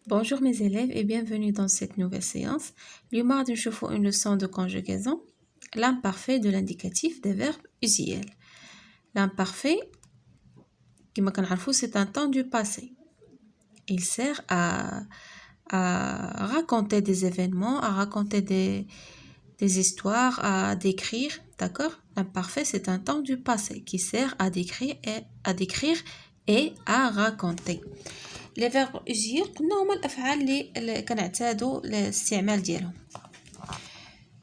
Bonjour mes élèves et bienvenue dans cette nouvelle séance. اليوم غادي نشوفوا une leçon de conjugaison, l'imparfait de l'indicatif des verbes usuels. L'imparfait, كما كنعرفوا, c'est un temps du passé. Il sert à raconter des événements, à raconter des histoires, à décrire, d'accord? L'imparfait, c'est un temps du passé qui sert à décrire et à raconter. Les verbes usuels قلنا هما الافعال اللي كنعتادوا الاستعمال ديالهم.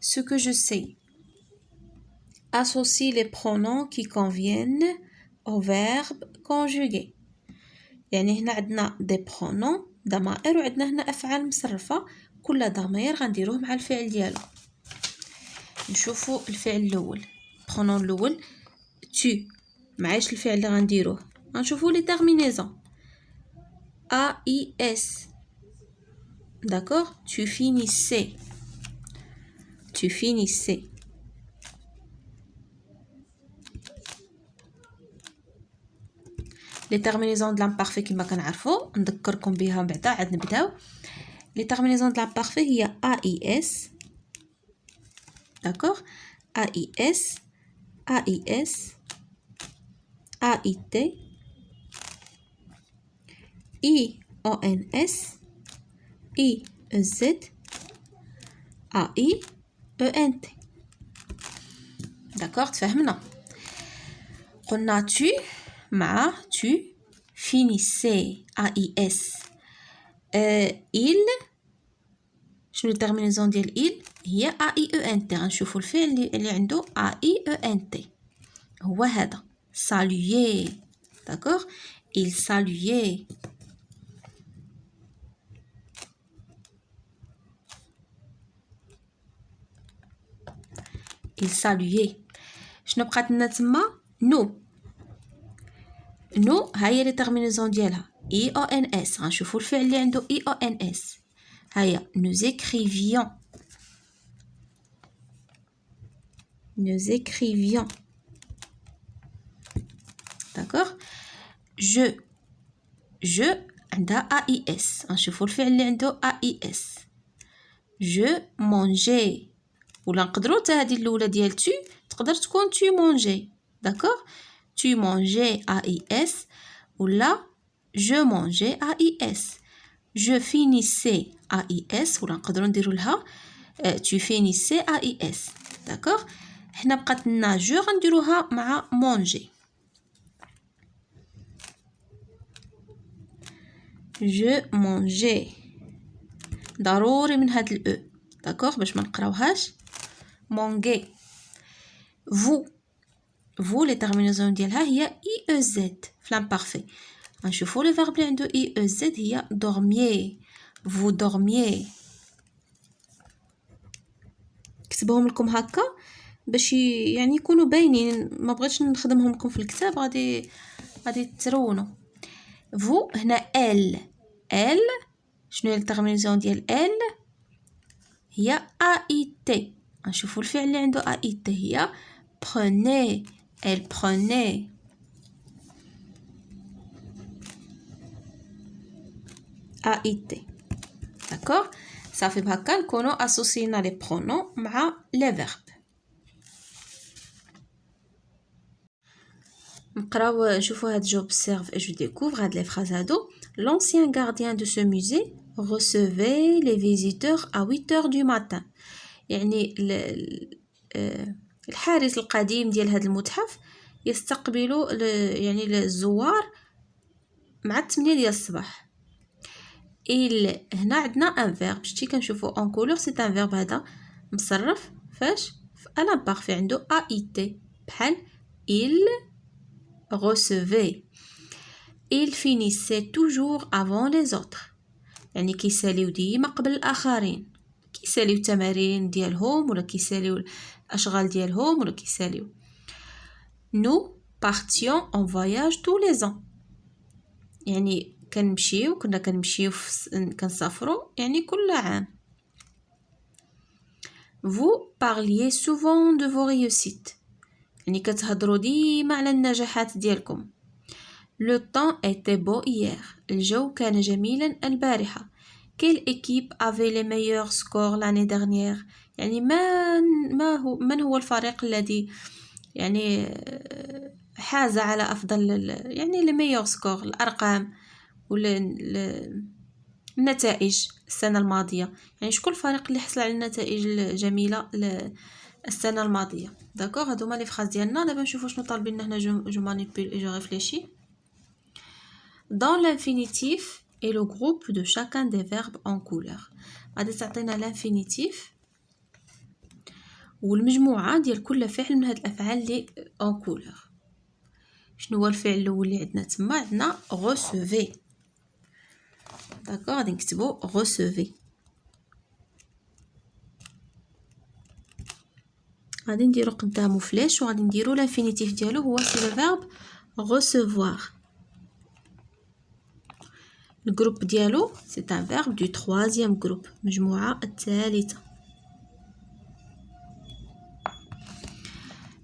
Ce que je sais. Associe les pronoms qui conviennent au verbe conjugué. يعني هنا عندنا des pronoms ضمائر وعندنا هنا افعال مصرفه. كل ضمير غنديروه مع الفعل ديالو. نشوفوا الفعل الاول. pronom الاول tu معاش الفعل اللي غنديروه. غنشوفوا لي terminaisons. AIS. D'accord? Tu finissais. Tu finissais. Les terminaisons de l'imparfait كما كنعرفوا نذكركم بها بعدا عاد نبداو. Les terminaisons de l'imparfait هي AIS. D'accord? AIS, AIS, AIT, IONS, IEZ, AIENT. D'accord? تفهمنا. قلنا tu مع tu finissez AIS. il شنو الترمينيزون ديال il هي AIENT. غنشوفوا الفعل اللي عنده AIENT هو هذا saluer. D'accord? il saluait. il saluait. شنو بقات لنا تما nous. nous هاهي لي تيرمينيزون ديالها IONS. غنشوفوا الفعل اللي عنده IONS. هيا nous écrivions. nous écrivions. D'accord? je عندها AIS. غنشوفوا الفعل اللي عنده AIS. je mangeais. ولا نقدروا حتى هذه الاولى ديال tu تقدر تكون tu mangeais. D'accord? tu mangeais AIS ولا je mangeais AIS. je finissais AIS ولا نقدروا نديروا لها tu finissais AIS. D'accord? حنا بقات لنا je غنديروها مع manger. je mangeais. ضروري من هاد الاو. داكوغ باش ما نقراوهاش. manger. vous. vous les terminaisons ديالها هي IEZ في l'imparfait. غنشوفوا لي فيرب اللي عنده IEZ هي dormiez. vous dormiez. كتبهم لكم هكا باش يعني يكونوا باينين. ما بغيتش نخدمهم لكم في الكتاب غادي ترونوا. vous هنا elle شنو هي الترمينيزون ديال elle هي AIT. غنشوفوا الفعل اللي عنده AIT هي prenez. elle prenait. AIT. D'accord? صافي بهكا نكونوا اسوسينا لي برونون مع لي فيرب. نقراو نشوفوا هاد j'observe et je découvre هاد لي فراز هادو. l'ancien gardien de ce musée recevait les visiteurs à 8h du matin. يعني الحارس القديم ديال هذا المتحف يستقبلوا يعني الزوار مع 8 ديال الصباح. il هنا عندنا ان فيرب. شتي كنشوفوا اون كولور سي ان فيرب هذا مصرف فاش في الامبارفي عنده AIT بحال il recevait. il finissait toujours avant les autres. يعني كيساليو ديما قبل الاخرين. كيساليو التمارين ديالهم ولا كيساليو الاشغال ديالهم ولا كيساليو. nous partions en voyage tous les ans. يعني كنا كنمشيو كنسافروا يعني كل عام. vous parliez souvent de vos réussites. يعني كتهضروا ديما على النجاحات ديالكم. le temps était beau hier. الجو كان جميلا البارحة. quelle équipe avait les meilleurs scores l'année dernière يعني من هو الفريق الذي يعني حاز على أفضل يعني les meilleurs scores الأرقام النتائج السنة الماضية يعني شكون الفريق اللي حصل على النتائج الجميلة السنة الماضية داكوغ هادوما لي فراز ديالنا دابا نشوفو شنو طالبين هنا جو مانيبيل et je réfléchis dans l'infinitif et le groupe de chacun des verbes en couleur غادي تعطينا l'infinitif والمجموعة ديال كل فعل من هاد الأفعال اللي en couleur شنو هو الفعل الأول اللي عندنا تما عندنا recevez داكوغ غادي نكتبو recevez غادي نديرو قدامو فلاش وغادي نديرو l'infinitif ديالو هو سي لو فيرب recevoir الجروب ديالو سي ان فيرب دو troisième groupe مجموعة الثالثة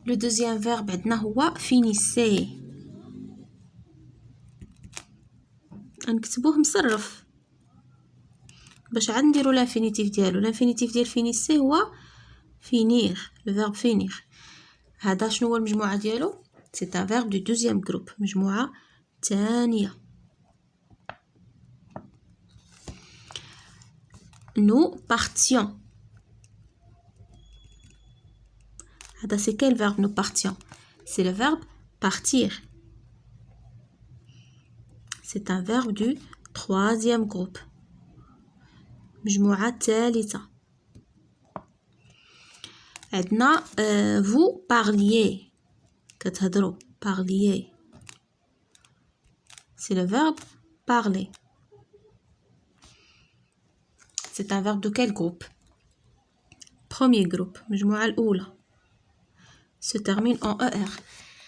لو دوزيام فيرب عندنا هو finissez غنكتبوه مصرف باش عاد نديرو l'infinitif ديالو l'infinitif ديال finissez هو finir le verbe finir هذا شنو هو المجموعة ديالو سي ان فيرب دو دوزيام جروب مجموعة ثانية nous partions هذا c'est quel verbe nous partions c'est le verbe partir c'est un verbe du troisième groupe مجموعة ثالثة عندنا vous parliez كتهضروا parliez c'est le verbe parler c'est un verbe de quel groupe premier groupe مجموعة الأولى se termine en er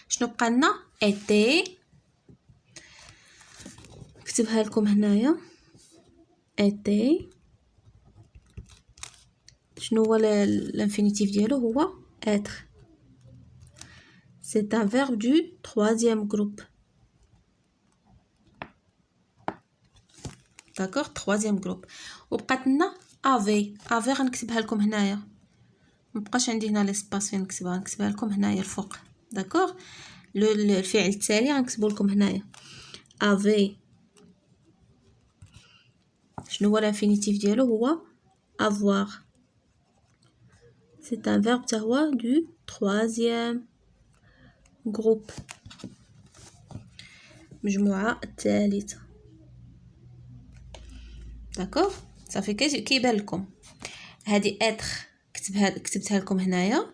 شنو بقى لنا été نكتبها لكم هنايا été شنو هو l'infinitif ديالو هو être c'est un verbe du troisième groupe d'accord troisième groupe وبقات لنا افي غنكتبها لكم هنايا مبقاش عندي هنا ليسباس فين نكتبها لكم هنايا الفوق داكوغ الفعل التالي غنكتبو لكم هنايا افي شنو هو l'infinitif ديالو هو avoir c'est un verbe تاهو du troisième groupe مجموعة الثالثة داكوغ صافي كيبان لكم هذه اتر كتبتها لكم هنايا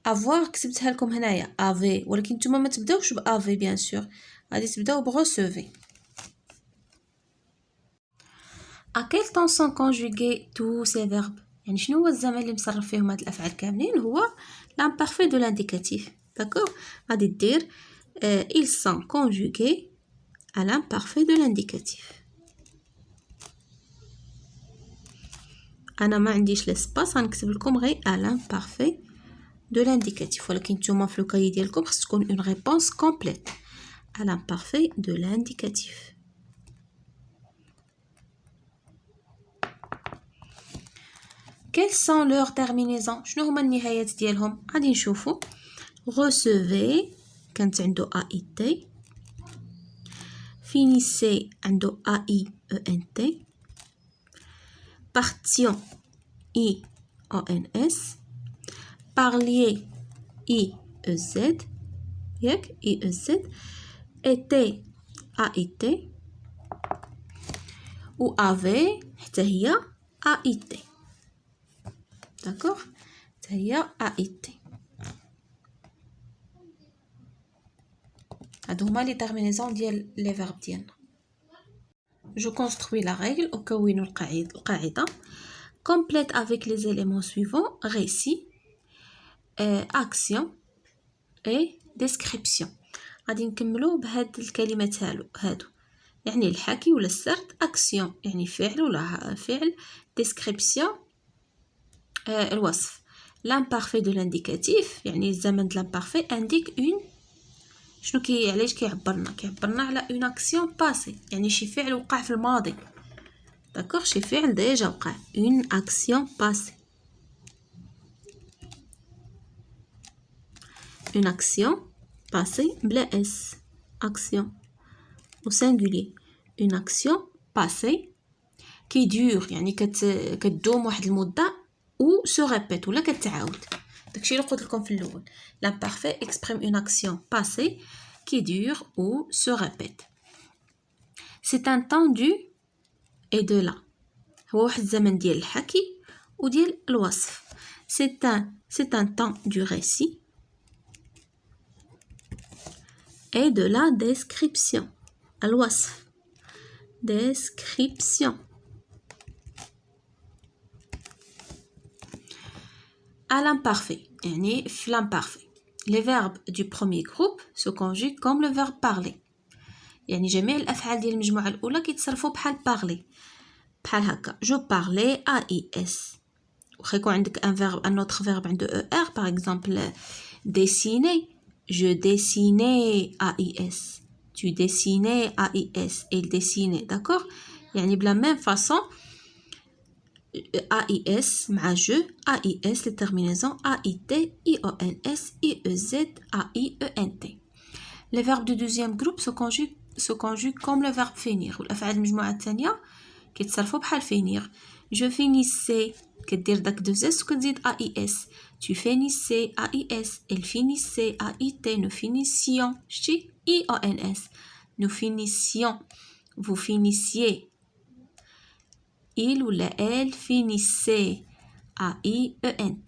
افوار كتبتها لكم هنايا افي ولكن نتوما ما تبداوش بافي بيان سور غادي تبداو بغوسوفي à quel temps sont conjugués tous ces verbes يعني شنو هو الزمن اللي مصرف فيهم هاد الافعال كاملين هو l'imparfait de l'indicatif d'accord غادي دير ils sont conjugués à l'imparfait de l'indicatif انا ما عنديش لاسباس غنكتب لكم غير à l'imparfait de l'indicatif ولكن نتوما في الكاي ديالكم خص تكون une réponse complète à l'imparfait de l'indicatif quelles sont leurs terminaisons شنو هما النهايات ديالهم غادي نشوفوا recevez كانت عنده AIT finissez عنده AIENT partions IONS parliez IEZ ياك IEZ était AIT و avait حتى هي AIT d'accord حتى هي AIT هادو هما لي تيرمينيزون ديال لي فيرب ديالنا جو construis la règle أكون القاعدة complète avec les éléments suivants récit action et description غادي نكملو بهاد الكلمات هادو يعني الحكي ولا السرد action يعني فعل ولا فعل description الوصف l'imparfait de l'indicatif يعني الزمن د l'imparfait indique une شنو علاش كيعبرنا على اون اكسيون باسي يعني شي فعل وقع في الماضي داكوغ شي فعل ديجا وقع une action passée une action passée بلا s action au singulier une action passée qui dure يعني كتدوم واحد المدة ou se répète ولا كتعاود داكشي اللي قلت لكم في الاول l'imparfait exprime une action passée qui dure ou se répète c'est un temps du et de là هو واحد الزمن ديال الحكي وديال الوصف c'est un temps du récit et de la description الوصف description à l'imparfait يعني في l'imparfait les verbes du premier groupe se conjuguent comme le verbe parler يعني جميع الافعال ديال المجموعه الاولى كيتصرفوا بحال parler بحال هكا je parlais AIS واخا يكون عندك un autre verbe عنده ER par exemple dessiner je dessinais AIS tu dessinais AIS il dessinait d'accord يعني بلا même façon AIS مع je AIS les terminaisons AIT IONS IEZ AIENT les verbes du deuxième groupe se conjuguent comme le verbe finir والافعال المجموعه الثانيه كيتصرفوا بحال finir je finissais كدير داك deux s وكتزيد AIS tu finissais AIS elle finissait AIT nous finissions شتي IONS nous finissions vous finissiez il ou elle finissait AIENT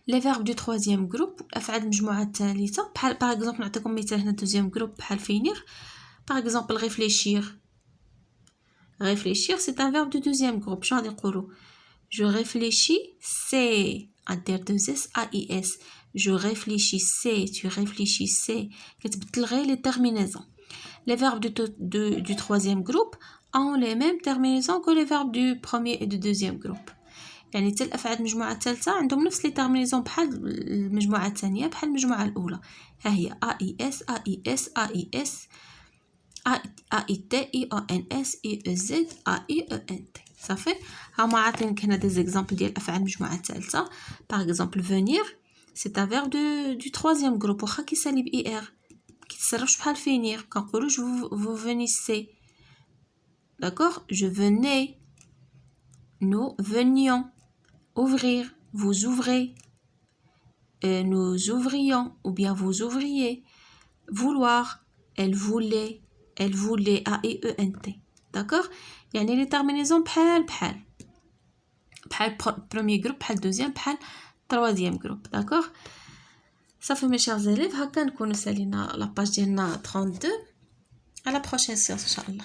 les verbes du troisième groupe الافعال المجموعه الثالثه بحال par exemple نعطيكم مثال هنا deuxième groupe بحال finir par exemple réfléchir réfléchir c'est un verbe du deuxième groupe شنو غادي نقولوا je réfléchissais ادير deux s AIS je réfléchissais tu réfléchissais كتبدل غير les terminaisons les verbes du troisième groupe ont les mêmes terminaisons que les verbes du premier et du deuxième groupe يعني حتى الافعال المجموعه الثالثه عندهم نفس لي تيرمينيزون بحال المجموعه الثانيه بحال المجموعه الاولى ها هي AIS AIS AIS AIT IONS IEZ AIENT صافي هما عاطينك هنا دي زيكزامبل ديال الافعال المجموعه الثالثه par exemple venir c'est un verbe du troisième groupe واخا كيسالي ب er كيتصرفش بحال finir كنقولوا vous venissez d'accord je venais nous venions ouvrir vous ouvrez nous ouvrions ou bien vous ouvriez vouloir elle voulait AIENT d'accord يعني les terminaisons بحال premier groupe بحال deuxième بحال troisième groupe d'accord صافي mes chers élèves هكا نكونوا سالينا لا باج ديالنا 32 à la prochaine séance ان شاء الله.